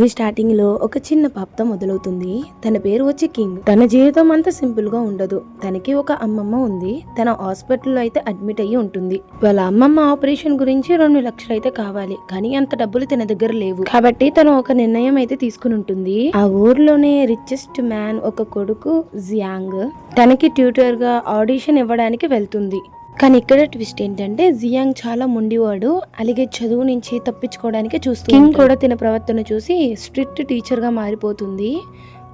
Movie starting లో ఒక చిన్న పాపతో మొదలవుతుంది. తన పేరు వచ్చి కింగ్. తన జీవితం అంత సింపుల్ గా ఉండదు. తనకి ఒక అమ్మమ్మ ఉంది. తన హాస్పిటల్లో అయితే అడ్మిట్ అయ్యి ఉంటుంది. వాళ్ళ అమ్మమ్మ ఆపరేషన్ గురించి 2 లక్షలు అయితే కావాలి, కానీ అంత డబ్బులు తన దగ్గర లేవు. కాబట్టి తను ఒక నిర్ణయం అయితే తీసుకుని ఉంటుంది. ఆ ఊర్లోనే రిచెస్ట్ మ్యాన్ ఒక కొడుకు జియాంగ్ తనకి ట్యూటర్ గా ఆడిషన్ ఇవ్వడానికి వెళ్తుంది. కానీ ఇక్కడ ట్విస్ట్ ఏంటంటే జియాంగ్ చాలా మొండివాడు. అలాగే చదువు నుంచి తప్పించుకోవడానికి చూస్తుంది. కింగ్ కూడా తన ప్రవర్తన చూసి స్ట్రిక్ట్ టీచర్ గా మారిపోతుంది.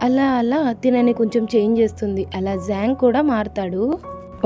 అలా అలా తినని కొంచెం చేంజ్ చేస్తుంది. అలా జియాంగ్ కూడా మారుతాడు.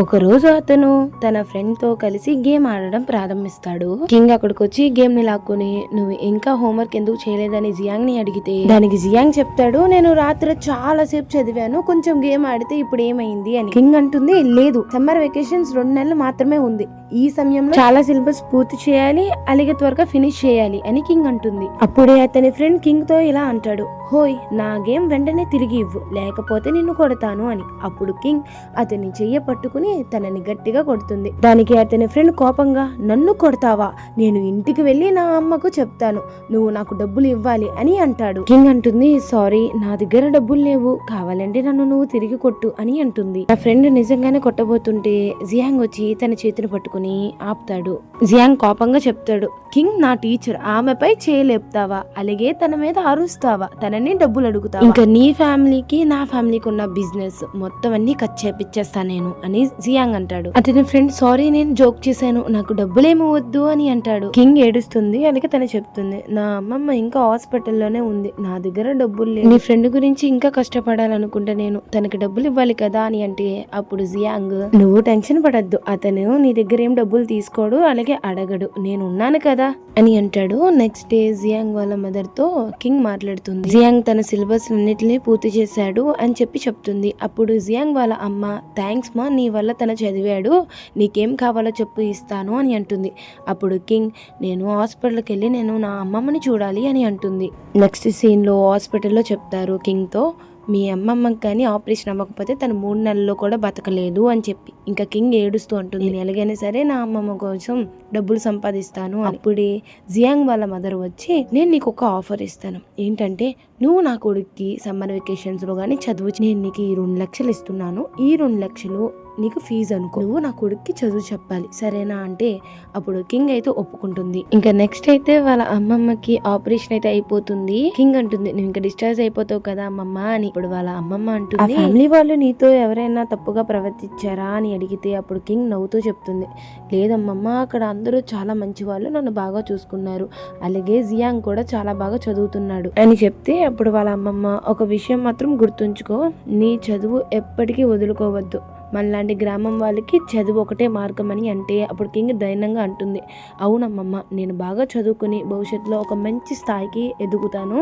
ఒక రోజు అతను తన ఫ్రెండ్ తో కలిసి గేమ్ ఆడడం ప్రారంభిస్తాడు. కింగ్ అక్కడికి వచ్చి గేమ్ ని లాక్కుని నువ్వు ఇంకా హోంవర్క్ ఎందుకు చేయలేదని జియాంగ్ ని అడిగితే దానికి జియాంగ్ చెప్తాడు, నేను రాత్రి చాలా సేపు చదివాను, కొంచెం గేమ్ ఆడితే ఇప్పుడు ఏమైంది అని. కింగ్ అంటుంది, లేదు, సమ్మర్ వెకేషన్స్ 2 నెలలు మాత్రమే ఉంది. ఈ సమయంలో చాలా సిలబస్ పూర్తి చేయాలి, అలాగే త్వరగా ఫినిష్ చేయాలి అని కింగ్ అంటుంది. అప్పుడే అతని ఫ్రెండ్ కింగ్ తో ఇలా అంటాడు, హోయ్, నా గేమ్ వెంటనే తిరిగి ఇవ్వు, లేకపోతే నిన్ను కొడతాను అని. అప్పుడు కింగ్ అతని చెయ్య పట్టుకుని తనని గట్టిగా కొడుతుంది. దానికి అతని ఫ్రెండ్ కోపంగా, నన్ను కొడతావా, నేను ఇంటికి వెళ్లి నా అమ్మకు చెప్తాను, నువ్వు నాకు డబ్బులు ఇవ్వాలి అని అంటాడు. కింగ్ అంటుంది, సారీ, నా దగ్గర డబ్బులు లేవు, కావాలంటే నన్ను నువ్వు తిరిగి కొట్టు అని అంటుంది. నా ఫ్రెండ్ నిజంగానే కొట్టబోతుంటే జియాంగ్ వచ్చి తన చేతిని పట్టుకుని ఆపుతాడు. జియాంగ్ కోపంగా చెప్తాడు, కింగ్ నా టీచర్, ఆమెపై చేయలేపుతావా, అలాగే తన మీద అరుస్తావా, తనని డబ్బులు అడుగుతావా, ఇంకా నీ ఫ్యామిలీకి నా ఫ్యామిలీకి ఉన్న బిజినెస్ మొత్తం అన్ని కట్ చేపిచ్చేస్తా నేను అని జియాంగ్ అంటాడు. అతని ఫ్రెండ్, సారీ, నేను జోక్ చేశాను, నాకు డబ్బులేమో వద్దు అని అంటాడు. కింగ్ ఏడుస్తుంది. అలాగే తను చెప్తుంది, నా అమ్మమ్మ ఇంకా హాస్పిటల్లోనే ఉంది, నా దగ్గర డబ్బులు లేవు, నీ ఫ్రెండ్ గురించి ఇంకా కష్టపడాలనుకుంటే నేను తనకి డబ్బులు ఇవ్వాలి కదా అని అంటే అప్పుడు జియాంగ్, నువ్వు టెన్షన్ పడద్దు, అతను నీ దగ్గర ఏం డబ్బులు తీసుకోడు, అలాగే అడగడు, నేను ఉన్నాను కదా అని అంటాడు. నెక్స్ట్ డే జియాంగ్ వాళ్ళ మదర్ తో కింగ్ మాట్లాడుతుంది. జియాంగ్ తన సిలబస్ అన్నిటిని పూర్తి చేశాడు అని చెప్తుంది. అప్పుడు జియాంగ్ వాళ్ళ అమ్మ, థ్యాంక్స్ మా, నీ వల్ల తన చదివాడు, నీకేం కావాలో చెప్పు, ఇస్తాను అని అంటుంది. అప్పుడు కింగ్, నేను హాస్పిటల్కి వెళ్ళి నేను నా అమ్మమ్మని చూడాలి అని అంటుంది. నెక్స్ట్ సీన్ లో హాస్పిటల్లో చెప్తారు కింగ్ తో, మీ అమ్మమ్మకి కానీ ఆపరేషన్ అవ్వకపోతే తను 3 నెలల్లో కూడా బతకలేదు అని చెప్పి. ఇంకా కింగ్ ఏడుస్తూ అంటుంది, నేను ఎలాగైనా సరే నా అమ్మమ్మ కోసం డబ్బులు సంపాదిస్తాను. అప్పుడే జియాంగ్ వాళ్ళ మదర్ వచ్చి, నేను నీకు ఒక ఆఫర్ ఇస్తాను, ఏంటంటే నువ్వు నా కొడుక్కి సమ్మర్ వెకేషన్స్ లో కానీ చదువు, నేను నీకు ఈ 2 లక్షలు ఇస్తున్నాను, ఈ 2 లక్షలు నీకు ఫీజు అనుకో, నువ్వు నా కొడుక్కి చదువు చెప్పాలి, సరేనా అంటే అప్పుడు కింగ్ అయితే ఒప్పుకుంటుంది. ఇంకా నెక్స్ట్ అయితే వాళ్ళ అమ్మమ్మకి ఆపరేషన్ అయితే అయిపోతుంది. కింగ్ అంటుంది, నువ్వు ఇంకా డిశ్చార్జ్ అయిపోతావు కదా అమ్మమ్మ అని. ఇప్పుడు వాళ్ళ అమ్మమ్మ అంటుంది, ఫ్యామిలీ వాళ్ళు నీతో ఎవరైనా తప్పుగా ప్రవర్తించారా అని అడిగితే అప్పుడు కింగ్ నవ్వుతూ చెప్తుంది, లేదమ్మమ్మ, అక్కడ అందరూ చాలా మంచి వాళ్ళు, నన్ను బాగా చూసుకున్నారు, అలాగే జియాంగ్ కూడా చాలా బాగా చదువుతున్నాడు అని చెప్తే అప్పుడు వాళ్ళ అమ్మమ్మ, ఒక విషయం మాత్రం గుర్తుంచుకో, నీ చదువు ఎప్పటికీ వదులుకోవద్దు, మనలాంటి గ్రామం వాళ్ళకి చదువు ఒకటే మార్గం అని అంటే అప్పుడు కింగ్ ధైర్యంగా అంటుంది, అవునమ్మమ్మ, నేను బాగా చదువుకుని భవిష్యత్తులో ఒక మంచి స్థాయికి ఎదుగుతాను,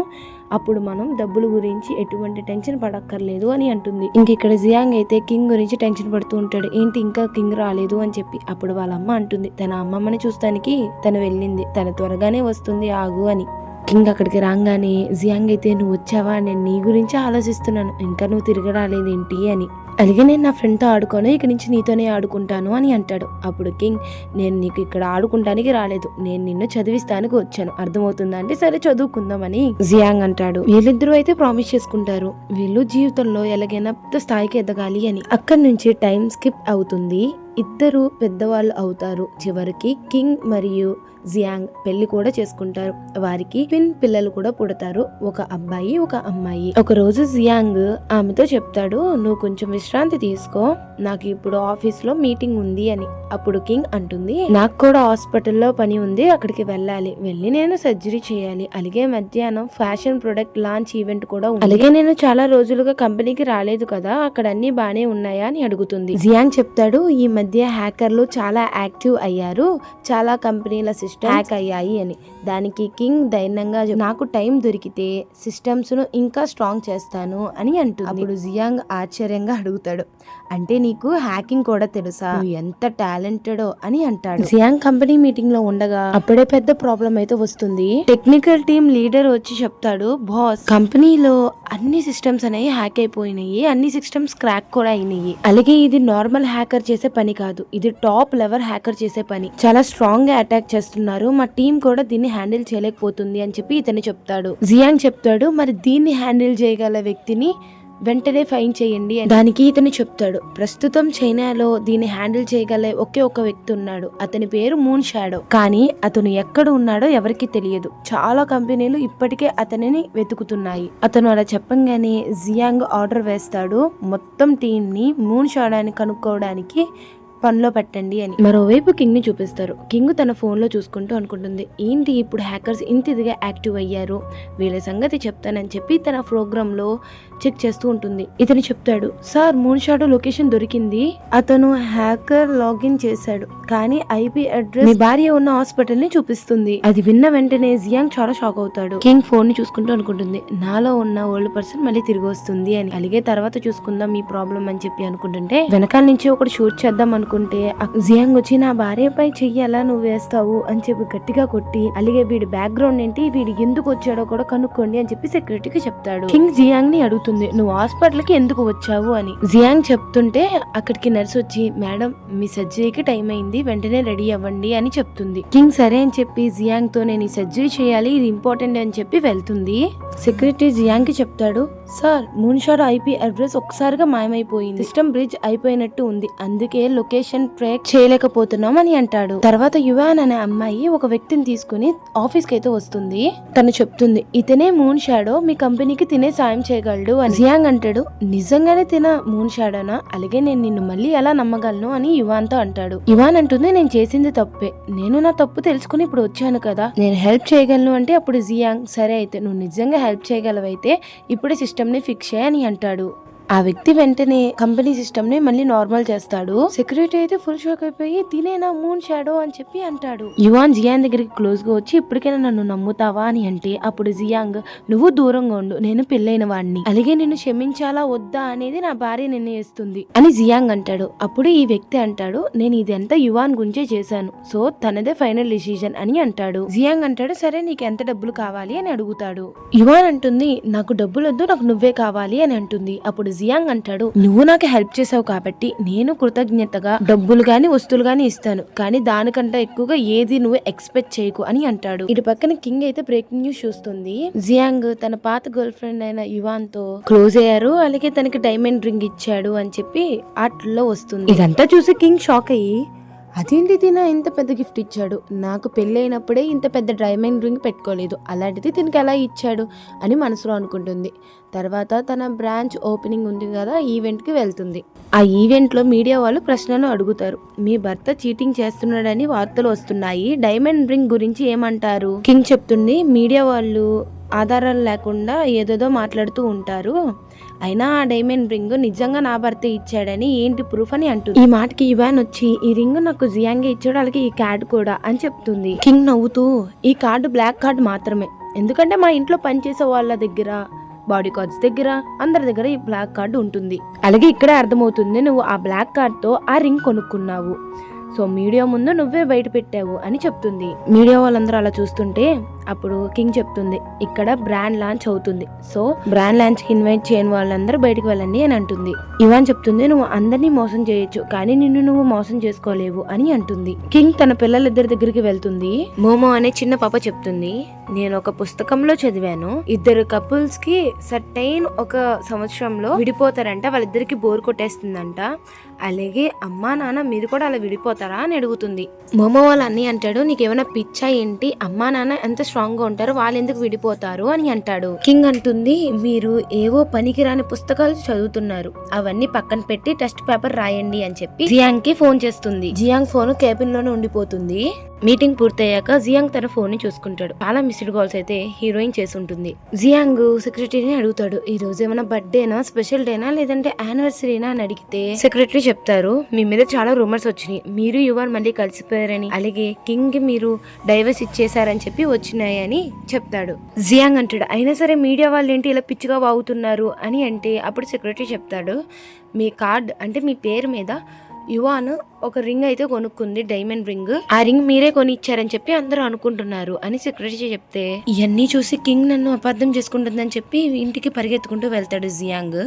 అప్పుడు మనం డబ్బుల గురించి ఎటువంటి టెన్షన్ పడక్కర్లేదు అని అంటుంది. ఇంక ఇక్కడ జియాంగ్ అయితే కింగ్ గురించి టెన్షన్ పడుతూ ఉంటాడు, ఏంటి ఇంకా కింగ్ రాలేదు అని చెప్పి. అప్పుడు వాళ్ళ అమ్మ అంటుంది, తన అమ్మమ్మని చూస్తానికి తను వెళ్ళింది, తను త్వరగానే వస్తుంది, ఆగు అని. కింగ్ అక్కడికి రాగానే జియాంగ్ అయితే, నువ్వు వచ్చావా, నేను నీ గురించి ఆలోచిస్తున్నాను, ఇంకా నువ్వు తిరిగి రాలేదేంటి అని. అలాగే నేను నా ఫ్రెండ్తో ఆడుకోను, ఇక నుంచి నీతోనే ఆడుకుంటాను అని అంటాడు. అప్పుడు కింగ్, నేను నీకు ఇక్కడ ఆడుకుంటానికి రాలేదు, నేను నిన్ను చదివిస్తానికి వచ్చాను, అర్థమవుతుందా అంటే సరే చదువుకుందామని జియాంగ్ అంటాడు. వీళ్ళిద్దరూ అయితే ప్రామిస్ చేసుకుంటారు, వీళ్ళు జీవితంలో ఎలాగైనా పెద్ద స్థాయికి ఎదగాలి అని. అక్కడి నుంచి టైం స్కిప్ అవుతుంది. ఇద్దరు పెద్దవాళ్ళు అవుతారు. చివరికి కింగ్ మరియు జియాంగ్ పెళ్లి కూడా చేసుకుంటారు. వారికి ట్విన్ పిల్లలు కూడా పుడతారు, ఒక అబ్బాయి ఒక అమ్మాయి. ఒక రోజు జియాంగ్ ఆమెతో చెప్తాడు, నువ్వు కొంచెం విశ్రాంతి తీసుకో, నాకు ఇప్పుడు ఆఫీస్ లో మీటింగ్ ఉంది అని. అప్పుడు కింగ్ అంటుంది, నాకు కూడా హాస్పిటల్లో పని ఉంది, అక్కడికి వెళ్ళాలి, వెళ్ళి నేను సర్జరీ చేయాలి, అలాగే మధ్యాహ్నం ఫ్యాషన్ ప్రొడక్ట్ లాంచ్ ఈవెంట్ కూడా ఉంది, అలాగే నేను చాలా రోజులుగా కంపెనీకి రాలేదు కదా, అక్కడ అన్ని బానే ఉన్నాయా అని అడుగుతుంది. జియాంగ్ చెప్తాడు, ఈ మధ్య హ్యాకర్లు చాలా యాక్టివ్ అయ్యారు, చాలా కంపెనీల సిస్టమ్ హ్యాక్ అయ్యాయి అని. దానికి కింగ్ ధైర్యంగా, నాకు టైం దొరికితే సిస్టమ్స్ ను ఇంకా స్ట్రాంగ్ చేస్తాను అని అంటుంది. అప్పుడు జియాంగ్ ఆశ్చర్యంగా అడుగుతాడు, అంటే నీకు హ్యాకింగ్ కూడా తెలుసా, నువ్వు ఎంత టాలెంటెడో అని అంటాడు. జియాంగ్ కంపెనీ మీటింగ్ లో ఉండగా అప్పుడే పెద్ద ప్రాబ్లం అయితే వస్తుంది. టెక్నికల్ టీమ్ లీడర్ వచ్చి చెప్తాడు, బాస్ కంపెనీలో అన్ని సిస్టమ్స్ అనేవి హ్యాక్ అయిపోయినాయి, అన్ని సిస్టమ్స్ క్రాక్ కూడా అయినాయి. అలాగే ఇది నార్మల్ హ్యాకర్ చేసే పని కాదు, ఇది టాప్ లెవెల్ హ్యాకర్ చేసే పని. చాలా స్ట్రాంగ్ గా అటాక్ చేస్తున్నారు, మా టీం కూడా దీన్ని హ్యాండిల్ చేయలేకపోతుంది అని చెప్పి ఇతను చెప్తాడు. జియాంగ్ చెప్తాడు, మరి దీన్ని హ్యాండిల్ చేయగల వ్యక్తిని వెంటనే ఫైన్ చేయండి. దానికి ఇతను చెప్తాడు, ప్రస్తుతం చైనాలో దీన్ని హ్యాండిల్ చేయగల ఒకే ఒక వ్యక్తి ఉన్నాడు, అతని పేరు మూన్ షాడో. కానీ అతను ఎక్కడ ఉన్నాడో ఎవరికి తెలియదు. చాలా కంపెనీలు ఇప్పటికే అతనిని వెతుకుతున్నాయి. అతను అలా చెప్పంగానే జియాంగ్ ఆర్డర్ వేస్తాడు, మొత్తం టీం ని మూన్ షాడోని కనుక్కోవడానికి పనిలో పెట్టండి అని. మరోవైపు కింగ్ ని చూపిస్తారు. కింగ్ తన ఫోన్ లో చూసుకుంటూ అనుకుంటుంది, ఏంటి ఇప్పుడు హ్యాకర్స్ ఇంత ఇదిగా యాక్టివ్ అయ్యారు, వీళ్ళ సంగతి చెప్తానని చెప్పి తన ప్రోగ్రామ్ లో చెక్ చేస్తూ ఉంటుంది. ఇతను చెప్తాడు, సార్ మూన్ షాడో లొకేషన్ దొరికింది, అతను హ్యాకర్ లాగిన్ చేశాడు, కానీ ఐపీ అడ్రస్ మీ భార్య ఉన్న హాస్పిటల్ ని చూపిస్తుంది. అది విన్న వెంటనే జియాంగ్ చాలా షాక్ అవుతాడు. కింగ్ ఫోన్ ని చూసుకుంటూ అనుకుంటుంది, నాలో ఉన్న ఓల్డ్ పర్సన్ మళ్ళీ తిరిగి వస్తుంది అని. అలాగే తర్వాత చూసుకుందాం ఈ ప్రాబ్లం అని చెప్పి అనుకుంటుంటే వెనకాల నుంచి ఒకటి షూట్ చేద్దాం అనుకుంటే జియాంగ్ వచ్చి, నా భార్యపై చెయ్యాలా నువ్వు వేస్తావు అని చెప్పి గట్టిగా కొట్టి, అలాగే వీడి బ్యాక్గ్రౌండ్ ఏంటి, వీడి ఎందుకు వచ్చాడో కూడా కనుక్కోండి అని చెప్పి సెక్యూరిటీకి చెప్తాడు. కింగ్ జియాంగ్ ని అడుగుతుంది, నువ్వు హాస్పిటల్ కి ఎందుకు వచ్చావు అని. జియాంగ్ చెప్తుంటే అక్కడికి నర్స్ వచ్చి, మేడం మీ సర్జరీకి టైం అయింది, వెంటనే రెడీ అవ్వండి అని చెప్తుంది. కింగ్ సరే అని చెప్పి జియాంగ్ తో, నేను ఈ సర్జరీ చేయాలి, ఇది ఇంపార్టెంట్ అని చెప్పి వెళ్తుంది. సెక్యూరిటీ జియాంగ్ కి చెప్తాడు, sir moon shadow IP address ఒక్కసారిగా మాయమైపోయింది, సిస్టమ్ బ్రిడ్జ్ అయిపోయినట్టు ఉంది, అందుకే లొకేషన్ ట్రాక్ చేయలేకపోతున్నాం అని అంటాడు. తర్వాత యువాన్ అనే అమ్మాయి ఒక వ్యక్తిని తీసుకుని ఆఫీస్ కి అయితే వస్తుంది. తను చెప్తుంది, ఇతనే మూన్ షాడో, మీ కంపెనీకి తినే సాయం చేయగలడు అని. జియాంగ్ అంటాడు, నిజంగానే తిన మూన్ షాడోనా, అలాగే నేను నిన్ను మళ్ళీ ఎలా నమ్మగలను అని యువాన్ తో అంటాడు. యువాన్ అంటుంది, నేను చేసింది తప్పే, నేను నా తప్పు తెలుసుకుని ఇప్పుడు వచ్చాను కదా, నేను హెల్ప్ చేయగలను అంటే అప్పుడు జియాంగ్, సరే అయితే నువ్వు నిజంగా హెల్ప్ చేయగలవైతే ఇప్పుడే సిస్టమ్ ని ఫిక్స్ చేయని అంటాడు. ఆ వ్యక్తి వెంటనే కంపెనీ సిస్టమ్ ని మళ్ళీ నార్మల్ చేస్తాడు. సెక్యూరిటీ అయితే ఫుల్ షాక్ అయిపోయి, తినేనా మూన్ షాడో అని చెప్పి అంటాడు. యువాన్ జియాంగ్ దగ్గరికి క్లోజ్ గా వచ్చి, ఇప్పటికైనా నన్ను నమ్ముతావా అని అంటే అప్పుడు జియాంగ్, నువ్వు దూరంగా ఉండు, నేను పెళ్ళైన వాడిని, అలాగే నిన్ను క్షమించాలా వద్దా అనేది నా భార్య నిర్ణయిస్తుంది అని జియాంగ్ అంటాడు. అప్పుడు ఈ వ్యక్తి అంటాడు, నేను ఇదంతా యువాన్ గురించే చేశాను, సో తనదే ఫైనల్ డిసిజన్ అని అంటాడు. జియాంగ్ అంటాడు, సరే నీకు ఎంత డబ్బులు కావాలి అని అడుగుతాడు. యువాన్ అంటుంది, నాకు డబ్బులు వద్దు, నాకు నువ్వే కావాలి అని అంటుంది. అప్పుడు జియాంగ్ అంటాడు, నువ్వు నాకు హెల్ప్ చేసావు కాబట్టి నేను కృతజ్ఞతగా డబ్బులు గాని వస్తువులు గాని ఇస్తాను, కానీ దానికంటే ఎక్కువగా ఏది నువ్వు ఎక్స్పెక్ట్ చేయకు అని అంటాడు. ఇటు పక్కన కింగ్ అయితే బ్రేకింగ్ న్యూస్ చూస్తుంది. జియాంగ్ తన పాత గర్ల్ ఫ్రెండ్ అయిన యువాన్ తో క్లోజ్ అయ్యారు, అలాగే తనకి డైమండ్ రింగ్ ఇచ్చాడు అని చెప్పి ఆటల్లో వస్తుంది. ఇదంతా చూసి కింగ్ షాక్ అయ్యి, అదేంటి తిన ఇంత పెద్ద గిఫ్ట్ ఇచ్చాడు, నాకు పెళ్లి అయినప్పుడే ఇంత పెద్ద డైమండ్ రింగ్ పెట్టుకోలేదు, అలాంటిది తినకి ఎలా ఇచ్చాడు అని మనసులో అనుకుంటుంది. తర్వాత తన బ్రాంచ్ ఓపెనింగ్ ఉంది కదా, ఈవెంట్ కి వెళ్తుంది. ఆ ఈవెంట్ లో మీడియా వాళ్ళు ప్రశ్నలు అడుగుతారు, మీ భర్త చీటింగ్ చేస్తున్నాడని వార్తలు వస్తున్నాయి, డైమండ్ రింగ్ గురించి ఏమంటారు. కింగ్ చెప్తుంది, మీడియా వాళ్ళు ఆధారాలు లేకుండా ఏదేదో మాట్లాడుతూ ఉంటారు, అయినా ఆ డైమండ్ రింగ్ నిజంగా నా భర్త ఇచ్చాడని ఏంటి ప్రూఫ్ అని అంటుంది. ఈ మాటకి యువాన్ వచ్చి, ఈ రింగ్ నాకు జియాంగే ఇచ్చాడు, అలాగే ఈ కార్డు కూడా అని చెప్తుంది. కింగ్ నవ్వుతూ, ఈ కార్డు బ్లాక్ కార్డు మాత్రమే, ఎందుకంటే మా ఇంట్లో పనిచేసే వాళ్ళ దగ్గర, బాడీ కార్డ్స్ దగ్గర, అందరి దగ్గర ఈ బ్లాక్ కార్డు ఉంటుంది, అలాగే ఇక్కడే అర్థమవుతుంది నువ్వు ఆ బ్లాక్ కార్డ్ తో ఆ రింగ్ కొనుక్కున్నావు, సో మీడియా ముందు నువ్వే బయట పెట్టావు అని చెప్తుంది. మీడియా వాళ్ళందరూ అలా చూస్తుంటే అప్పుడు కింగ్ చెప్తుంది, ఇక్కడ బ్రాండ్ లాంచ్ అవుతుంది, సో బ్రాండ్ లాంచ్ కి ఇన్వైట్ చేయని వాళ్ళందరూ బయటకు వెళ్ళండి అని అంటుంది. యువాన్ చెప్తుంది, నువ్వు అందరినీ మోసం చేయొచ్చు, కానీ నిన్ను నువ్వు మోసం చేసుకోలేవు అని అంటుంది. కింగ్ తన పిల్లలిద్దరి దగ్గరికి వెళ్తుంది. మోమో అనే చిన్న పాప చెప్తుంది, నేను ఒక పుస్తకంలో చదివాను, ఇద్దరు కపుల్స్ కి సర్టైన్ ఒక సంవత్సరంలో విడిపోతారంట, వాళ్ళిద్దరికి బోర్ కొట్టేస్తుందంట, అలాగే అమ్మా నాన్న మీరు కూడా అలా విడిపోతారా అని అడుగుతుంది. మోమో వాళ్ళ అన్ని అంటాడు, నీకేమైనా పిచ్చా ఏంటి, అమ్మా నాన్న ఎంత స్ట్రాంగ్ గా ఉంటారు, వాళ్ళు ఎందుకు విడిపోతారు అని అంటాడు. కింగ్ అంటుంది, మీరు ఏవో పనికిరాని పుస్తకాలు చదువుతున్నారు, అవన్నీ పక్కన పెట్టి టెస్ట్ పేపర్ రాయండి అని చెప్పి జియాంగ్ కి ఫోన్ చేస్తుంది. జియాంగ్ ఫోన్ కేబిన్ లోనే ఉండిపోతుంది. మీటింగ్ పూర్తయ్యాక జియాంగ్ తన ఫోన్ ని చూసుకుంటాడు. చాలా మిస్డ్ కాల్స్ అయితే హీరోయిన్ చేసి ఉంటుంది. జియాంగ్ సెక్రటరీని అడుగుతాడు, ఈ రోజు ఏమైనా బర్త్డేనా, స్పెషల్ డేనా, లేదంటే యానివర్సరీనా అని అడిగితే సెక్రటరీ చెప్తారు, మీ మీద చాలా రూమర్స్ వచ్చినాయి, మీరు యువన్ మళ్ళీ కలిసిపోయారని, అలాగే కింగ్ కి మీరు డైవర్స్ ఇచ్చేసారని చెప్పి వచ్చినాయని చెప్తాడు. జియాంగ్ అంటాడు, అయినా సరే మీడియా వాళ్ళు ఏంటి ఇలా పిచ్చిగా వాగుతున్నారు అని అంటే అప్పుడు సెక్రటరీ చెప్తాడు, మీ కార్డ్ అంటే మీ పేరు మీద యువాన్ ఒక రింగ్ అయితే కొనుక్కుంది, డైమండ్ రింగ్. ఆ రింగ్ మీరే కొని ఇచ్చారని చెప్పి అందరూ అనుకుంటున్నారు అని సెక్రటరీ చెప్తే ఇవన్నీ చూసి కింగ్ నన్ను అపార్థం చేసుకుంటుందని చెప్పి ఇంటికి పరిగెత్తుకుంటూ వెళ్తాడు జియాంగ్.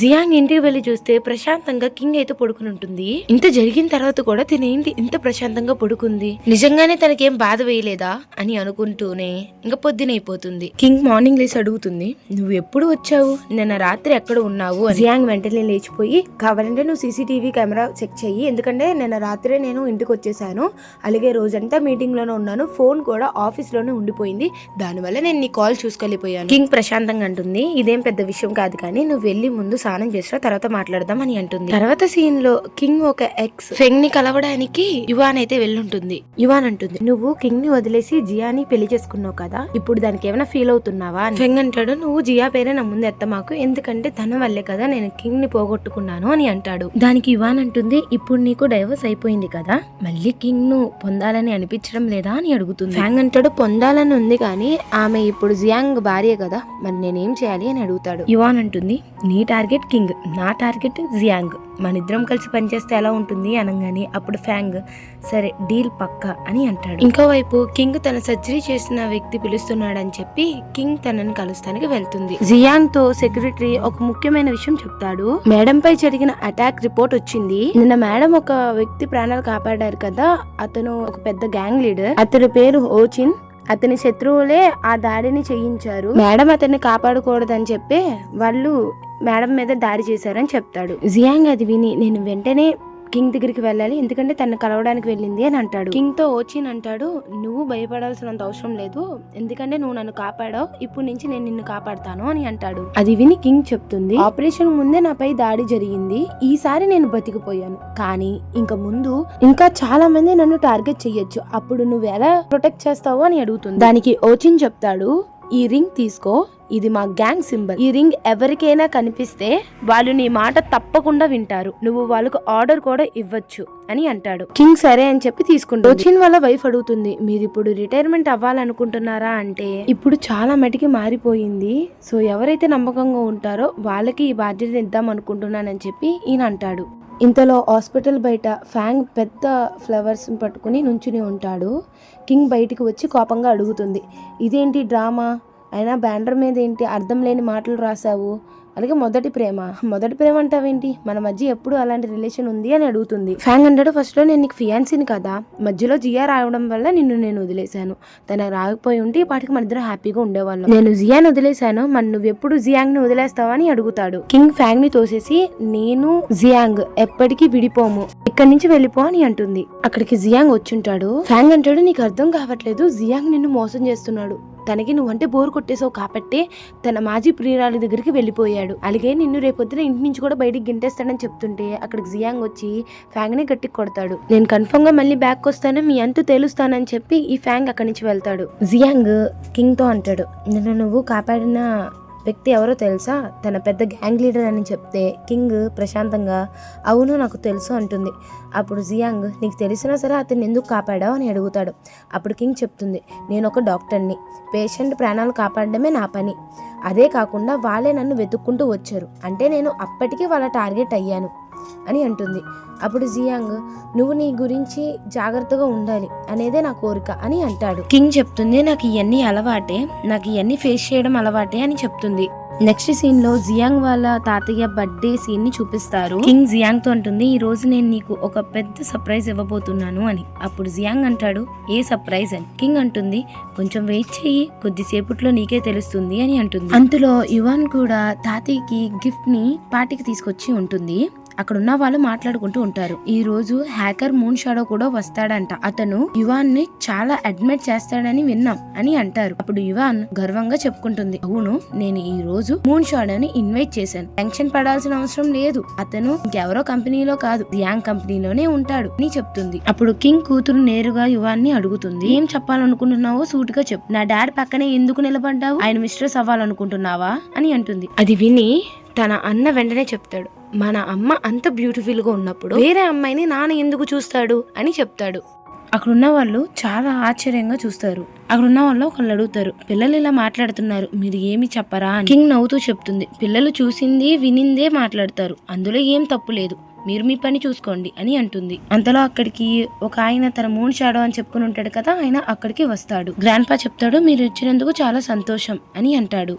జియాంగ్ ఇంటికి వెళ్లి చూస్తే ప్రశాంతంగా కింగ్ అయితే పడుకుని ఉంటుంది. ఇంత జరిగిన తర్వాత కూడా తినేంటి ఇంత ప్రశాంతంగా పడుకుంది, నిజంగానే తనకేం బాధ వేయలేదా అని అనుకుంటూనే ఇంకా పొద్దునైపోతుంది. కింగ్ మార్నింగ్ లేచి అడుగుతుంది, నువ్వు ఎప్పుడు వచ్చావు, నిన్న రాత్రి ఎక్కడ ఉన్నావు అని. జియాంగ్ వెంటనే లేచిపోయి, కావాలంటే నువ్వు CCTV కెమెరా చెక్ చెయ్యి, ఎందుకంటే నిన్న రాత్రే నేను ఇంటికి వచ్చేసాను, అలాగే రోజంతా మీటింగ్ లోనే ఉన్నాను, ఫోన్ కూడా ఆఫీస్ లోనే ఉండిపోయింది, దానివల్ల నేను నీ కాల్ చూసుకెళ్ళిపోయాను. కింగ్ ప్రశాంతంగా అంటుంది, ఇదేం పెద్ద విషయం కాదు కానీ నువ్వు వెళ్ళి ముందు స్నానం చేసినా తర్వాత మాట్లాడదాం అని అంటుంది. తర్వాత సీన్ లో కింగ్ ఒక ఎక్స్ ఫెంగ్ ని కలవడానికి యువాన్ అయితే వెళ్ళుంటుంది. యువాన్ అంటుంది, నువ్వు కింగ్ ని వదిలేసి జియాని పెళ్లి చేసుకున్నావు కదా, ఇప్పుడు దానికి ఏమైనా ఫీల్ అవుతున్నావా అని. ఫెంగ్ అంటాడు, నువ్వు జియా పేరే నా ముందు ఎత్తమాకు, ఎందుకంటే తన వల్లే కదా నేను కింగ్ ని పోగొట్టుకున్నాను అని అంటాడు. దానికి యువాన్ అంటుంది, ఇప్పుడు నీకు డైవర్స్ అయిపోయింది కదా, మళ్ళీ కింగ్ ను పొందాలని అనిపించడం లేదా అని అడుగుతుంది. ఫ్యాంగ్ అంటాడు, పొందాలని ఉంది కానీ ఆమె ఇప్పుడు జియాంగ్ భార్య కదా, మరి నేనేం చేయాలి అని అడుగుతాడు. యువాన్ అంటుంది, నీ టార్గెట్ కింగ్, నా టార్గెట్ జియాంగ్, మన ఇద్దరం కలిసి పనిచేస్తే ఎలా ఉంటుంది అనగానే అప్పుడు ఫ్యాంగ్ సరే డీల్ పక్కా అని అంటాడు. ఇంకోవైపు కింగ్ తన సర్జరీ చేసిన వ్యక్తి పిలుస్తున్నాడని చెప్పి కింగ్ తనని కలుస్తానికి వెళ్తుంది. జియాంగ్ తో సెక్రటరీ ఒక ముఖ్యమైన విషయం చెప్తాడు, మేడం పై జరిగిన అటాక్ రిపోర్ట్ వచ్చింది, నిన్న మేడం ఒక వ్యక్తి ప్రాణాలు కాపాడారు కదా, అతను ఒక పెద్ద గ్యాంగ్ లీడర్, అతని పేరు ఓచిన్, అతని శత్రువులే ఆ దాడిని చేయించారు, మేడం అతన్ని కాపాడకూడదని చెప్పి వాళ్ళు మేడం మీద దాడి చేశారని చెప్తాడు. జియాంగ్ అది విని నేను వెంటనే కింగ్ దగ్గరికి వెళ్ళాలి, ఎందుకంటే తను కలవడానికి వెళ్ళింది అని అంటాడు. కింగ్ తో ఓచిన్ అంటాడు, నువ్వు భయపడాల్సినంత అవసరం లేదు, ఎందుకంటే నువ్వు నన్ను కాపాడావు, ఇప్పుడు నుంచి నేను నిన్ను కాపాడతాను అని అంటాడు. అది విని కింగ్ చెప్తుంది, ఆపరేషన్ ముందే నాపై దాడి జరిగింది, ఈసారి నేను బతికిపోయాను, కానీ ఇంకా ముందు ఇంకా చాలా మంది నన్ను టార్గెట్ చెయ్యొచ్చు, అప్పుడు నువ్వు ఎలా ప్రొటెక్ట్ చేస్తావు అని అడుగుతుంది. దానికి ఓచిన్ చెప్తాడు, ఈ రింగ్ తీసుకో, ఇది మా గ్యాంగ్ సింబల్, ఈ రింగ్ ఎవరికైనా కనిపిస్తే వాళ్ళు నీ మాట తప్పకుండా వింటారు, నువ్వు వాళ్ళకు ఆర్డర్ కూడా ఇవ్వచ్చు అని అంటాడు. కింగ్ సరే అని చెప్పి తీసుకుంటాడు. ఓచిన్ వాళ్ళ వైఫ్ అడుగుతుంది, మీరు ఇప్పుడు రిటైర్మెంట్ అవ్వాలనుకుంటున్నారా అంటే ఇప్పుడు చాలా మటుకి మారిపోయింది, సో ఎవరైతే నమ్మకంగా ఉంటారో వాళ్ళకి ఈ బాధ్యత ఇద్దాం అనుకుంటున్నానని చెప్పి ఈయన అంటాడు. ఇంతలో హాస్పిటల్ బయట ఫ్యాంగ్ పెద్ద ఫ్లవర్స్ పట్టుకుని నుంచుని ఉంటాడు. కింగ్ బయటికి వచ్చి కోపంగా అడుగుతుంది, ఇదేంటి డ్రామా, అయినా బ్యానర్ మీద ఏంటి అర్థం లేని మాటలు రాసావు, అలాగే మొదటి ప్రేమ అంటావేంటి, మన మధ్య ఎప్పుడు అలాంటి రిలేషన్ ఉంది అని అడుగుతుంది. ఫ్యాంగ్ అంటాడు, ఫస్ట్ లో నేను నీకు ఫియాన్సీని కదా, మధ్యలో జియా రావడం వల్ల నిన్ను నేను వదిలేశాను, తన రాకపోయి ఉంటే ఈ పాటికి మన ఇద్దరు హ్యాపీగా ఉండేవాళ్ళం, నేను జియాని వదిలేశాను, మరి నువ్వు ఎప్పుడు జియాంగ్ ని వదిలేస్తావా అని అడుగుతాడు. కింగ్ ఫ్యాంగ్ ని తోసేసి, నేను జియాంగ్ ఎప్పటికీ విడిపోము, ఇక్కడి నుంచి వెళ్ళిపో అని అంటుంది. అక్కడికి జియాంగ్ వచ్చుంటాడు. ఫ్యాంగ్ అంటాడు, నీకు అర్థం కావట్లేదు, జియాంగ్ నిన్ను మోసం చేస్తున్నాడు, తనకి నువ్వంటే బోర్ కొట్టేసావు కాబట్టే తన మాజీ ప్రియురాలి దగ్గరికి వెళ్ళిపోయాడు, అలాగే నిన్ను రేపొద్దున ఇంటి నుంచి కూడా బయటికి గింటేస్తాడని చెప్తుంటే అక్కడికి జియాంగ్ వచ్చి ఫ్యాంగ్ ని గట్టికి కొడతాడు. నేను కన్ఫర్మ్ గా మళ్ళీ బ్యాక్ వస్తాను, మీ అంతు తేలుస్తానని చెప్పి ఈ ఫ్యాంగ్ అక్కడి నుంచి వెళ్తాడు. జియాంగ్ కింగ్ తో అంటాడు, నిన్ను నువ్వు కాపాడిన వ్యక్తి ఎవరో తెలుసా, తన పెద్ద గ్యాంగ్ లీడర్ అని చెప్తే కింగ్ ప్రశాంతంగా అవును నాకు తెలుసు అంటుంది. అప్పుడు జియాంగ్ నీకు తెలిసినా సరే అతన్ని ఎందుకు కాపాడావు అని అడుగుతాడు. అప్పుడు కింగ్ చెప్తుంది, నేను ఒక డాక్టర్ని, పేషెంట్ ప్రాణాలు కాపాడడమే నా పని, అదే కాకుండా వాళ్ళే నన్ను వెతుక్కుంటూ వచ్చారు, అంటే నేను అప్పటికి వాళ్ళ టార్గెట్ అయ్యాను అని అంటుంది. అప్పుడు జియాంగ్ నువ్వు నీ గురించి జాగ్రత్తగా ఉండాలి అనేదే నా కోరిక అని అంటాడు. కింగ్ చెప్తుంది, నాకు ఇవన్నీ అలవాటే, నాకు ఇవన్నీ ఫేస్ చేయడం అలవాటే అని చెప్తుంది. నెక్స్ట్ సీన్ లో జియాంగ్ వాళ్ళ తాతయ్య బర్త్డే సీన్ ని చూపిస్తారు. కింగ్ జియాంగ్ తో అంటుంది, ఈ రోజు నేను నీకు ఒక పెద్ద సర్ప్రైజ్ ఇవ్వబోతున్నాను అని. అప్పుడు జియాంగ్ అంటాడు, ఏ సర్ప్రైజ్ అని. కింగ్ అంటుంది, కొంచెం వెయిట్ చెయ్యి, కొద్దిసేపట్లో నీకే తెలుస్తుంది అని అంటుంది. అంతలో యువాన్ కూడా తాతయ్యకి గిఫ్ట్ ని పార్టీకి తీసుకొచ్చి ఉంటుంది. అక్కడ ఉన్న వాళ్ళు మాట్లాడుకుంటూ ఉంటారు. ఈ రోజు హ్యాకర్ మూన్ షాడో కూడా వస్తాడంట, అతను యువాన్ ని చాలా అడ్మిట్ చేస్తాడని విన్నాం అని అంటారు. అప్పుడు యువాన్ గర్వంగా చెప్పుకుంటుంది, అవును నేను ఈ రోజు మూన్ షాడోని ఇన్వైట్ చేశాను, టెన్షన్ పడాల్సిన అవసరం లేదు, అతను ఇంకెవరో కంపెనీలో కాదు జియాంగ్ కంపెనీలోనే ఉంటాడు అని చెప్తుంది. అప్పుడు కింగ్ కూతురు నేరుగా యువాన్ ని అడుగుతుంది, ఏం చెప్పాలనుకుంటున్నావో సూటిగా చెప్పు, నా డాడ్ పక్కనే ఎందుకు నిలబడ్డావు, ఆయన మిస్ట్రెస్ అవ్వాలనుకుంటున్నావా అని అంటుంది. అది విని తన అన్న వెంటనే చెప్తాడు, మన అమ్మ అంత బ్యూటిఫుల్ గా ఉన్నప్పుడు వేరే అమ్మాయిని నాన్న ఎందుకు చూస్తాడు అని చెప్తాడు. అక్కడున్న వాళ్ళు చాలా ఆశ్చర్యంగా చూస్తారు. అక్కడున్న వాళ్ళు ఒకళ్ళు అడుగుతారు, పిల్లలు ఇలా మాట్లాడుతున్నారు, మీరు ఏమి చెప్పరా అని. కింగ్ నవ్వుతూ చెప్తుంది, పిల్లలు చూసింది వినిందే మాట్లాడతారు, అందులో ఏం తప్పు లేదు, మీరు మీ పని చూసుకోండి అని అంటుంది. అంతలో అక్కడికి ఒక ఆయన తన మూన్ షాడో అని చెప్పుకుని ఉంటాడు కదా, ఆయన అక్కడికి వస్తాడు. గ్రాండ్ పా చెప్తాడు, మీరు వచ్చినందుకు చాలా సంతోషం అని అంటాడు.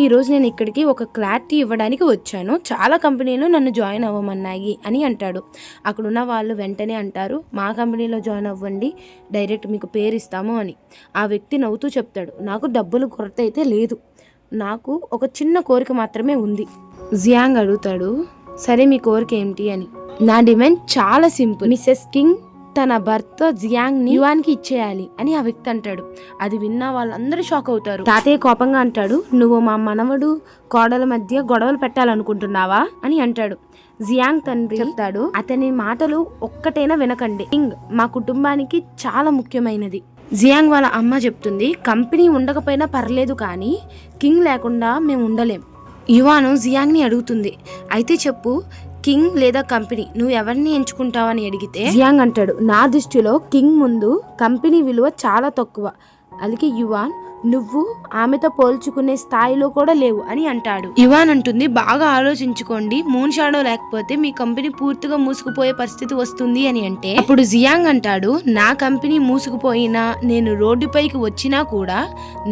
ఈ రోజు నేను ఇక్కడికి ఒక క్లారిటీ ఇవ్వడానికి వచ్చాను, చాలా కంపెనీలు నన్ను జాయిన్ అవ్వమన్నాయి అని అంటాడు. అక్కడున్న వాళ్ళు వెంటనే అంటారు, మా కంపెనీలో జాయిన్ అవ్వండి, డైరెక్ట్ మీకు పేరు ఇస్తాము అని. ఆ వ్యక్తి నవ్వుతూ చెప్తాడు, నాకు డబ్బులు కొరత అయితే లేదు, నాకు ఒక చిన్న కోరిక మాత్రమే ఉంది. జియాంగ్ అడుగుతాడు, సరే మీ కోరిక ఏమిటి అని. నా డిమాండ్ చాలా సింపుల్, మిస్సెస్ కింగ్ తన భర్త జియాంగ్ ని యువాన్ కి ఇచ్చేయాలి అని ఆ వ్యక్తి అంటాడు. అది విన్న వాళ్ళందరూ షాక్ అవుతారు. తాతయ్య కోపంగా అంటాడు, నువ్వు మా మనవడు కోడల మధ్య గొడవలు పెట్టాలనుకుంటున్నావా అని అంటాడు. జియాంగ్ తండ్రి చెప్తాడు, అతని మాటలు ఒక్కటైనా వినకండి, కింగ్ మా కుటుంబానికి చాలా ముఖ్యమైనది. జియాంగ్ వాళ్ళ అమ్మ చెప్తుంది, కంపెనీ ఉండకపోయినా పర్లేదు కానీ కింగ్ లేకుండా మేము ఉండలేం. యువాను జియాంగ్ ని అడుగుతుంది, అయితే చెప్పు కింగ్ లేదా కంపెనీ, నువ్వు ఎవరిని ఎంచుకుంటావని అడిగితే జియాంగ్ అంటాడు, నా దృష్టిలో కింగ్ ముందు కంపెనీ విలువ చాలా తక్కువ, అలాగే యువాన్ నువ్వు ఆమెతో పోల్చుకునే స్థాయిలో కూడా లేవు అని అంటాడు. యువాన్ అంటుంది, బాగా ఆలోచించుకోండి, మూన్ షాడో లేకపోతే మీ కంపెనీ పూర్తిగా మూసుకుపోయే పరిస్థితి వస్తుంది అని అంటే అప్పుడు జియాంగ్ అంటాడు, నా కంపెనీ మూసుకుపోయినా నేను రోడ్డుపైకి వచ్చినా కూడా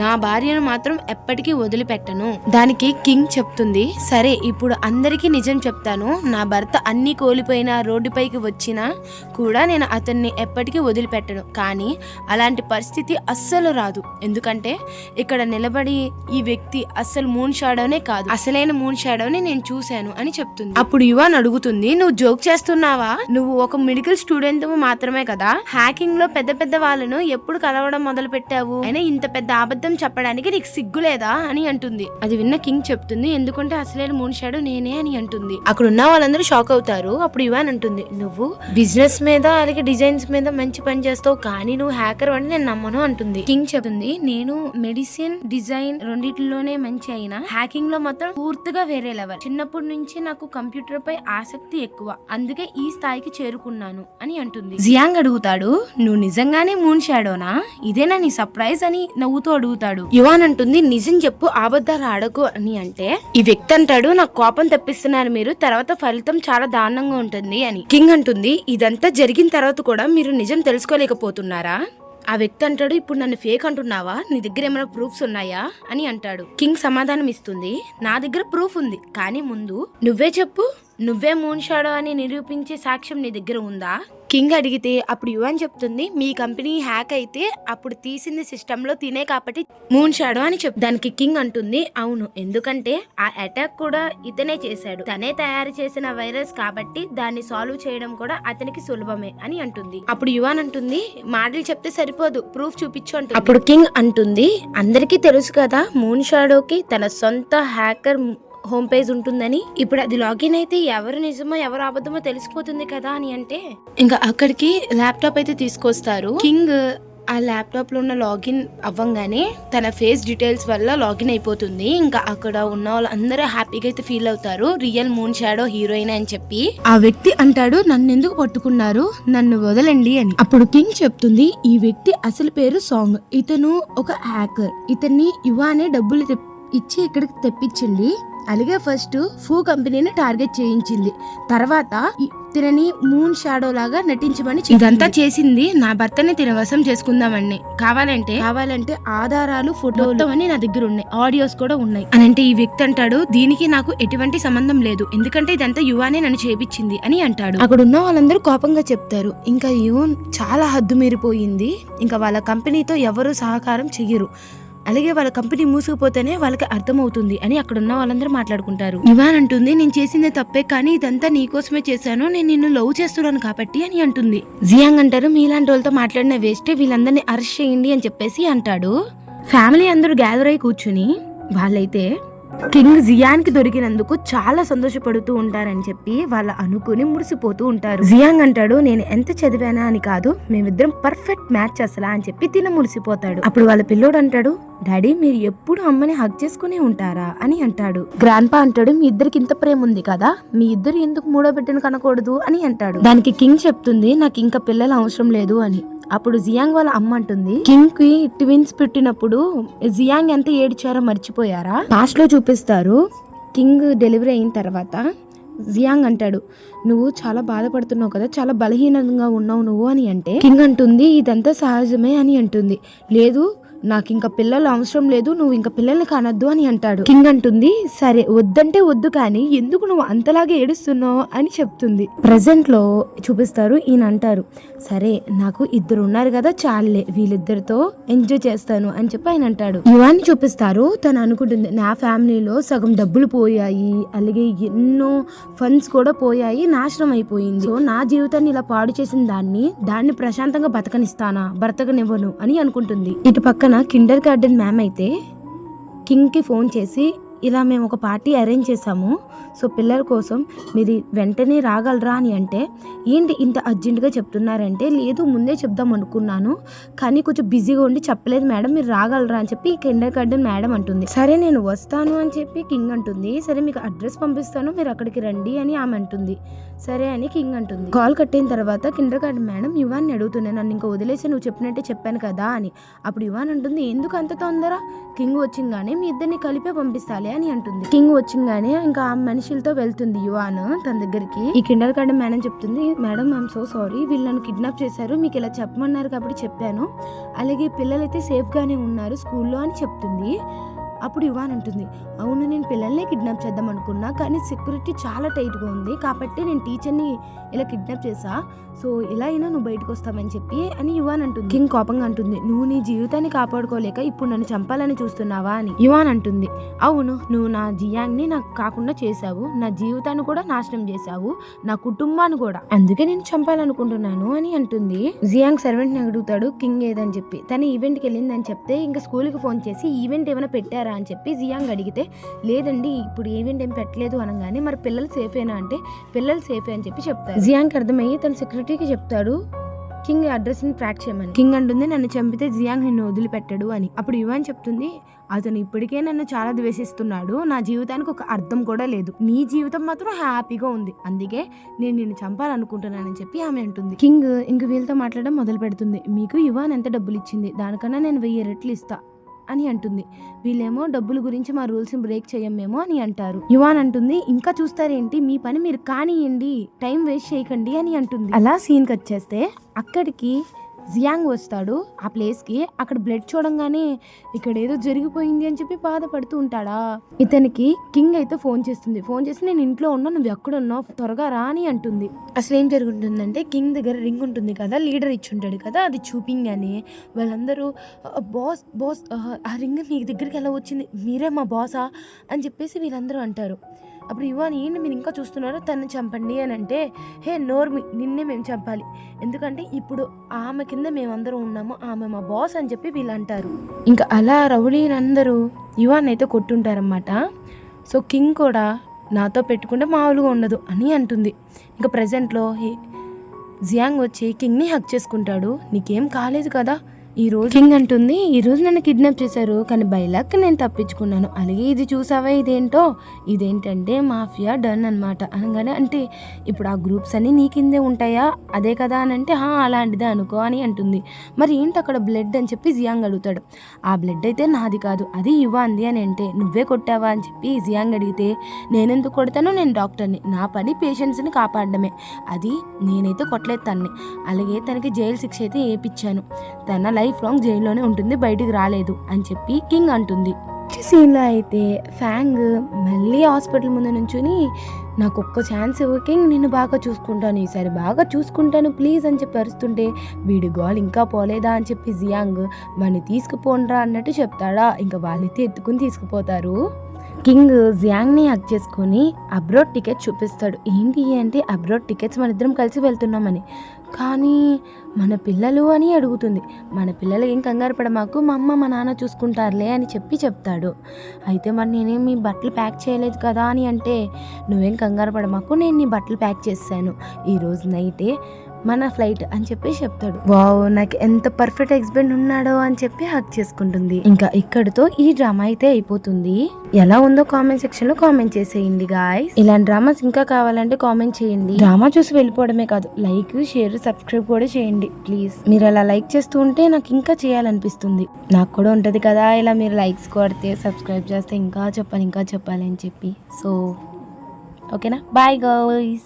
నా భార్యను మాత్రం ఎప్పటికీ వదిలిపెట్టను. దానికి కింగ్ చెప్తుంది, సరే ఇప్పుడు అందరికీ నిజం చెప్తాను, నా భర్త అన్ని కోల్పోయినా రోడ్డుపైకి వచ్చినా కూడా నేను అతన్ని ఎప్పటికీ వదిలిపెట్టను, కానీ అలాంటి పరిస్థితి అస్సలు రాదు, ఎందుకంటే ఇక్కడ నిలబడి ఈ వ్యక్తి అస్సలు మూన్ షాడోనే కాదు, అసలైన మూన్ షాడోని నేను చూశాను అని చెప్తుంది. అప్పుడు యువాన్ అడుగుతుంది, నువ్వు జోక్ చేస్తున్నావా, నువ్వు ఒక మెడికల్ స్టూడెంట్ మాత్రమే కదా, హ్యాకింగ్ లో పెద్ద పెద్ద వాళ్ళను ఎప్పుడు కలవడం మొదలు పెట్టావు, అయినా ఇంత పెద్ద అబద్ధం చెప్పడానికి నీకు సిగ్గులేదా అని అంటుంది. అది విన్న కింగ్ చెప్తుంది, ఎందుకంటే అసలైన మూన్ షాడో నేనే అని అంటుంది. అక్కడ ఉన్న వాళ్ళందరూ షాక్ అవుతారు. అప్పుడు యువాన్ అంటుంది, నువ్వు బిజినెస్ మీద అలాగే డిజైన్స్ మీద మంచి పని చేస్తావు, కానీ నువ్వు హ్యాకర్ అని నేను నమ్మను అంటుంది. కింగ్ చెప్తుంది, నేను మెడిసిన్ డిజైన్ రెండిట్లోనే మంచి అయినా హ్యాకింగ్ లో మాత్రం పూర్తిగా వేరే లెవెల్, చిన్నప్పటి నుంచి నాకు కంప్యూటర్ పై ఆసక్తి ఎక్కువ, అందుకే ఈ స్థాయికి చేరుకున్నాను అని అంటుంది. జియాంగ్ అడుగుతాడు, నువ్వు నిజంగానే మూన్ షాడోనా, ఇదేనా నీ సర్ప్రైజ్ అని నవ్వుతూ అడుగుతాడు. యువాన్ అంటుంది, నిజం చెప్పు, అబద్ధాలు ఆడకు అని అంటే ఈ వ్యక్తి అంటాడు, నాకు కోపం తెప్పిస్తున్నారు మీరు, తర్వాత ఫలితం చాలా దారుణంగా ఉంటుంది అని. కింగ్ అంటుంది, ఇదంతా జరిగిన తర్వాత కూడా మీరు నిజం తెలుసుకోలేకపోతున్నారా. ఆ వ్యక్తి అంటాడు, ఇప్పుడు నన్ను ఫేక్ అంటున్నావా, నీ దగ్గర ఏమైనా ప్రూఫ్స్ ఉన్నాయా అని అంటాడు. కింగ్ సమాధానం ఇస్తుంది, నా దగ్గర ప్రూఫ్ ఉంది, కానీ ముందు నువ్వే చెప్పు, నువ్వే మూన్ షాడో అని నిరూపించే సాక్ష్యం నీ దగ్గర ఉందా కింగ్ అడిగితే అప్పుడు యువాన్ చెప్తుంది, మీ కంపెనీ హ్యాక్ అయితే అప్పుడు తీసింది సిస్టమ్ లో తినే కాబట్టి మూన్ షాడో అని దానికి కింగ్ అంటుంది, అవును, ఎందుకంటే ఆ అటాక్ కూడా ఇతనే చేశాడు, తనే తయారు చేసిన వైరస్ కాబట్టి దాన్ని సాల్వ్ చేయడం కూడా అతనికి సులభమే అని అంటుంది. అప్పుడు యువాన్ అంటుంది, మాటలు చెప్తే సరిపోదు, ప్రూఫ్ చూపించు అంటుంది. అప్పుడు కింగ్ అంటుంది, అందరికీ తెలుసు కదా మూన్ షాడోకి తన సొంత హ్యాకర్ హోమ్ పేజ్ ఉంటుందని, ఇప్పుడు అది లాగిన్ అయితే ఎవరు నిజమో ఎవరు అబద్ధమో తెలిసిపోతుంది కదా అని అంటే ఇంకా అక్కడికి ల్యాప్టాప్ అయితే తీసుకొస్తారు. కింగ్ ఆ ల్యాప్టాప్ లో ఉన్న లాగిన్ అవ్వంగానే తన ఫేస్ డీటెయిల్స్ వల్ల లాగిన్ అయిపోతుంది. ఇంకా అక్కడ ఉన్న వాళ్ళందరూ హ్యాపీగా అయితే ఫీల్ అవుతారు, రియల్ మూన్ షాడో హీరోయిన్ అని చెప్పి. ఆ వ్యక్తి అంటాడు, నన్ను ఎందుకు పట్టుకున్నారు, నన్ను వదలండి అని. అప్పుడు కింగ్ చెప్తుంది, ఈ వ్యక్తి అసలు పేరు సాంగ్, ఇతను ఒక హ్యాకర్, ఇతన్ని యువానే డబ్బులు ఇచ్చి ఇక్కడికి తెప్పించింది, అలాగే ఫస్ట్ ఫూ కంపెనీని టార్గెట్ చేయించింది, తర్వాత తినని మూన్ షాడో లాగా నటించమని ఇదంతా చేసింది నా భర్తని తిన వశం చేసుకుందామని, కావాలంటే ఆధారాలు ఫోటోలు అని నా దగ్గర ఉన్నాయి, ఆడియోస్ కూడా ఉన్నాయి అని అంటే ఈ వ్యక్తి అంటాడు, దీనికి నాకు ఎటువంటి సంబంధం లేదు, ఎందుకంటే ఇదంతా యువానే నన్ను చేపించింది అని అంటాడు. అక్కడ ఉన్న వాళ్ళందరూ కోపంగా చెప్తారు, ఇంకా యువన్ చాలా హద్దు మీరిపోయింది, ఇంకా వాళ్ళ కంపెనీతో ఎవరు సహకారం చెయ్యరు అలాగే వాళ్ళ కంపెనీ మూసుకుపోతేనే వాళ్ళకి అర్థమవుతుంది అని అక్కడ ఉన్న వాళ్ళందరూ మాట్లాడుకుంటారు. యువాన్ అంటుంది, నేను చేసిందే తప్పే, కానీ ఇదంతా నీకోసమే చేశాను, నేను నిన్ను లవ్ చేస్తున్నాను కాబట్టి అని అంటుంది. జియాంగ్ అంటారు, మీలాంటి వాళ్ళతో మాట్లాడిన వేస్టే, వీళ్ళందరినీ అరెస్ట్ చేయండి అని చెప్పేసి అంటాడు. ఫ్యామిలీ అందరూ గ్యాదర్ అయి కూర్చుని వాళ్ళైతే కింగ్ జియాన్ కి దొరికినందుకు చాలా సంతోషపడుతూ ఉంటారని చెప్పి వాళ్ళు అనుకుని మురిసిపోతూ ఉంటారు. జియాంగ్ అంటాడు, నేను ఎంత చదివానా అని కాదు, మేమిద్దరం పర్ఫెక్ట్ మ్యాచ్ అసలా అని చెప్పి తిన మురిసిపోతాడు. అప్పుడు వాళ్ళ పిల్లోడు అంటాడు, డాడీ మీరు ఎప్పుడు అమ్మని హగ్ చేసుకునే ఉంటారా అని అంటాడు. గ్రాండ్ పా అంటాడు, మీ ఇద్దరికి ఇంత ప్రేమ ఉంది కదా, మీ ఇద్దరు ఎందుకు మూడో బిడ్డను కనకూడదు అని అంటాడు. దానికి కింగ్ చెప్తుంది, నాకు ఇంకా పిల్లలు అవసరం లేదు అని. అప్పుడు జియాంగ్ వాళ్ళ అమ్మ అంటుంది, కింగ్ కి ట్విన్స్ పుట్టినప్పుడు జియాంగ్ ఎంత ఏడ్చారో మర్చిపోయారా? లాస్ట్ లో చూపిస్తారు. కింగ్ డెలివరీ అయిన తర్వాత జియాంగ్ అంటాడు, నువ్వు చాలా బాధపడుతున్నావు కదా, చాలా బలహీనంగా ఉన్నావు నువ్వు అని అంటే కింగ్ అంటుంది, ఇదంతా సహజమే అని అంటుంది. లేదు, నాకు ఇంకా పిల్లలు అవసరం లేదు, నువ్వు ఇంకా పిల్లల్ని కానొద్దు అని అంటాడు. కింగ్ అంటుంది, సరే వద్దంటే వద్దు, కానీ ఎందుకు నువ్వు అంతలాగా ఏడుస్తున్నావు అని చెప్తుంది. ప్రెజెంట్ లో చూపిస్తారు. ఈయన అంటారు, సరే నాకు ఇద్దరు ఉన్నారు కదా, చాలే, వీళ్ళిద్దరితో ఎంజాయ్ చేస్తాను అని చెప్పి ఆయన అంటాడు. యువాన్ని చూపిస్తారు. తను అనుకుంటుంది, నా ఫ్యామిలీలో సగం డబ్బులు పోయాయి, అలాగే ఎన్నో ఫండ్స్ కూడా పోయాయి, నాశనం అయిపోయింది. సో నా జీవితాన్ని ఇలా పాడు చేసిన దాన్ని ప్రశాంతంగా బ్రతకనివ్వను అని అనుకుంటుంది. ఇటు పక్కన కిండర్ గార్డెన్ మ్యామ్ అయితే కింగ్ కి ఫోన్ చేసి, ఇలా మేము ఒక పార్టీ అరేంజ్ చేసాము, సో పిల్లల కోసం మీరు వెంటనే రాగలరా అని అంటే, ఏంటి ఇంత అర్జెంటుగా చెప్తున్నారంటే, లేదు ముందే చెప్దాం అనుకున్నాను, కానీ కొంచెం బిజీగా ఉండి చెప్పలేదు మేడం, మీరు రాగలరా అని చెప్పి కిండర్ గార్డెన్ మేడం అంటుంది. సరే నేను వస్తాను అని చెప్పి కింగ్ అంటుంది. సరే మీకు అడ్రస్ పంపిస్తాను, మీరు అక్కడికి రండి అని ఆమె అంటుంది. సరే అని కింగ్ అంటుంది. కాల్ కట్టిన తర్వాత కిండర్ గార్డెన్ మేడం యువాన్ని అడుగుతున్నాను, నన్ను ఇంకా వదిలేసి నువ్వు చెప్పినట్టే చెప్పాను కదా అని. అప్పుడు యువాన్ అంటుంది, ఎందుకు అంత తొందర, కింగ్ వచ్చింగానే మీ ఇద్దరిని కలిపే పంపిస్తాలే అని అంటుంది. కింగ్ వచ్చింగానే ఇంకా ఆ మనుషులతో వెళ్తుంది యువాన్ తన దగ్గరికి. ఈ కిండర్ గార్డెన్ మేడం చెప్తుంది, మేడం ఐఎమ్ సో సారీ, వీళ్ళు నన్ను కిడ్నాప్ చేశారు, మీకు ఇలా చెప్పమన్నారు కాబట్టి చెప్పాను, అలాగే పిల్లలైతే సేఫ్ గానే ఉన్నారు స్కూల్లో అని చెప్తుంది. అప్పుడు యువాన్ అంటుంది, అవును నేను పిల్లల్ని కిడ్నాప్ చేద్దాం అనుకున్నా, కానీ సెక్యూరిటీ చాలా టైట్గా ఉంది కాబట్టి నేను టీచర్ని ఇలా కిడ్నాప్ చేసా, సో ఇలా అయినా నువ్వు బయటకు వస్తావని చెప్పి అని యువాన్ అంటుంది. కింగ్ కోపంగా అంటుంది, నువ్వు నీ జీవితాన్ని కాపాడుకోలేక ఇప్పుడు నన్ను చంపాలని చూస్తున్నావా అని. యువాన్ అంటుంది, అవును నువ్వు నా జియాంగ్ని నాకు కాకుండా చేశావు, నా జీవితాన్ని కూడా నాశనం చేశావు, నా కుటుంబాన్ని కూడా, అందుకే నేను చంపాలనుకుంటున్నాను అని అంటుంది. జియాంగ్ సర్వెంట్ ని అడుగుతాడు కింగ్ ఏదని చెప్పి. తన ఈవెంట్కి వెళ్ళిందని చెప్తే ఇంకా స్కూల్కి ఫోన్ చేసి ఈవెంట్ ఏమైనా పెట్టారా అని చెప్పి జియాంగ్ అడిగితే, లేదండి ఇప్పుడు ఈవెంట్ ఏం పెట్టలేదు అనగానే, మరి పిల్లలు సేఫేనా అంటే పిల్లలు సేఫే అని చెప్పి చెప్తారు. జియాంగ్ అర్థమయ్యి తన సెక్యూరిటీకి చెప్తాడు కింగ్ అడ్రస్ ని ట్రాక్ చేయమని. కింగ్ అంటుంది, నన్ను చంపితే జియాంగ్ నిన్ను వదిలిపెట్టాడు అని. అప్పుడు యువాన్ చెప్తుంది, అతను ఇప్పటికే నన్ను చాలా ద్వేషిస్తున్నాడు, నా జీవితానికి ఒక అర్థం కూడా లేదు, నీ జీవితం మాత్రం హ్యాపీగా ఉంది, అందుకే నేను నిన్ను చంపాలనుకుంటున్నానని చెప్పి ఆమె అంటుంది. కింగ్ ఇంక వీళ్ళతో మాట్లాడడం మొదలు పెడుతుంది. మీకు యువాన్ ఎంత డబ్బులు ఇచ్చింది, దానికన్నా నేను 1000 రెట్లు ఇస్తా అని అంటుంది. వీళ్ళేమో డబ్బుల గురించి మా రూల్స్ బ్రేక్ చేయమేమో అని అంటారు. యువాన్ అంటుంది, ఇంకా చూస్తారేంటి, మీ పని మీరు కానియండి, టైం వేస్ట్ చేయకండి అని అంటుంది. అలా సీన్కి వచ్చేస్తే అక్కడికి జియాంగ్ వస్తాడు ఆ ప్లేస్కి. అక్కడ బ్లడ్ చూడంగానే ఇక్కడ ఏదో జరిగిపోయింది అని చెప్పి బాధపడుతూ ఉంటాడా. ఇతనికి కింగ్ అయితే ఫోన్ చేస్తుంది. ఫోన్ చేసి, నేను ఇంట్లో ఉన్నా, నువ్వు ఎక్కడ ఉన్నావు, త్వరగా రా అని అంటుంది. అసలు ఏం జరుగుతుందంటే, కింగ్ దగ్గర రింగ్ ఉంటుంది కదా, లీడర్ ఇచ్చుంటాడు కదా, అది చూపింగానే వాళ్ళందరూ బాస్ బాస్ ఆ రింగ్ మీ దగ్గరికి ఎలా వచ్చింది, మీరే మా బాసా అని చెప్పేసి వీళ్ళందరూ అంటారు. అప్పుడు యువాన్, ఏంటి మీరు ఇంకా చూస్తున్నారో, తను చంపండి అని అంటే, హే నోర్మి, నిన్నే మేము చంపాలి, ఎందుకంటే ఇప్పుడు ఆమె కింద మేమందరం ఉన్నాము, ఆమె మా బాస్ అని చెప్పి వీళ్ళు అంటారు. ఇంకా అలా రౌడీలందరూ యువాన్ అయితే కొట్టుంటారన్నమాట. సో కింగ్ కూడా నాతో పెట్టుకుంటే మామూలుగా ఉండదు అని అంటుంది. ఇంకా ప్రజెంట్లో జియాంగ్ వచ్చి కింగ్ని హక్ చేసుకుంటాడు. నీకేం కాలేదు కదా, ఈ రోజు కింగ్ అంటుంది, ఈ రోజు నన్ను కిడ్నాప్ చేశారు, కానీ బై లక్ నేను తప్పించుకున్నాను, అలాగే ఇది చూసావా, ఇదేంటంటే మాఫియా డన్ అనమాట అనగానే, అంటే ఇప్పుడు ఆ గ్రూప్స్ అన్ని నీ కిందే ఉంటాయా, అదే కదా అని అంటే, అలాంటిదే అనుకో అని అంటుంది. మరి ఏంటి అక్కడ బ్లడ్ అని చెప్పి జియాంగ్ అడుగుతాడు. ఆ బ్లడ్ అయితే నాది కాదు, అది యువాన్ది అని అంటే, నువ్వే కొట్టావా అని చెప్పి జియాంగ్ అడిగితే, నేనెందుకు కొడతాను, నేను డాక్టర్ని, నా పని పేషెంట్స్ని కాపాడడమే, అది నేనైతే కొట్టలేదు తన్ని, అలాగే తనకి జైలు శిక్ష అయితే వేయించాను, తన లైఫ్ లాంగ్ జైల్లోనే ఉంటుంది, బయటికి రాలేదు అని చెప్పి కింగ్ అంటుంది. సీన్లో అయితే ఫ్యాంగ్ మళ్ళీ హాస్పిటల్ ముందు నుంచుని నాకు ఒక్క ఛాన్స్ ఇవ్వు కింగ్, నిన్ను బాగా చూసుకుంటాను, ఈసారి బాగా చూసుకుంటాను ప్లీజ్ అని చెప్పి అరుస్తుంటే వీడి గోల్ ఇంకా పోలేదా అని చెప్పి జియాంగ్ వాడిని తీసుకుపోండ్రా అన్నట్టు చెప్తాడా. ఇంకా వాళ్ళైతే ఎత్తుకుని తీసుకుపోతారు. కింగ్ జియాంగ్ని హగ్ చేసుకొని అబ్రాడ్ టికెట్ చూపిస్తాడు. ఏంటి అంటే అబ్రాడ్ టికెట్స్ మన ఇద్దరం కలిసి వెళ్తున్నామని. కానీ మన పిల్లలు అని అడుగుతుంది. మన పిల్లలు ఏం కంగారు పడమాకు, మా అమ్మ మా నాన్న చూసుకుంటారులే అని చెప్తాడు. అయితే మరి నేనేం మీ బట్టలు ప్యాక్ చేయలేదు కదా అని అంటే, నువ్వేం కంగారు పడమాకు, నేను నీ బట్టలు ప్యాక్ చేశాను, ఈరోజు నైటే మన ఫ్లైట్ అని చెప్పి చెప్తాడు. వావ్, నాకు ఎంత పర్ఫెక్ట్ హస్బెండ్ ఉన్నాడో అని చెప్పి హక్ చేసుకుంటుంది. ఇంకా ఇక్కడితో ఈ డ్రామా అయితే అయిపోతుంది. ఎలా ఉందో కామెంట్ సెక్షన్ లో కామెంట్ చేసేయండి గాయ్స్. ఇలాంటి డ్రామాస్ ఇంకా కావాలంటే కామెంట్ చేయండి. డ్రామా చూసి వెళ్ళిపోవడమే కాదు, లైక్ షేర్ సబ్స్క్రైబ్ కూడా చేయండి ప్లీజ్. మీరు అలా లైక్ చేస్తూ ఉంటే నాకు ఇంకా చేయాలనిపిస్తుంది. నాకు కూడా ఉంటది కదా ఇలా మీరు లైక్స్ కొడితే, సబ్స్క్రైబ్ చేస్తే ఇంకా చెప్పాలి అని చెప్పి. సో ఓకేనా, బాయ్ గర్ల్స్.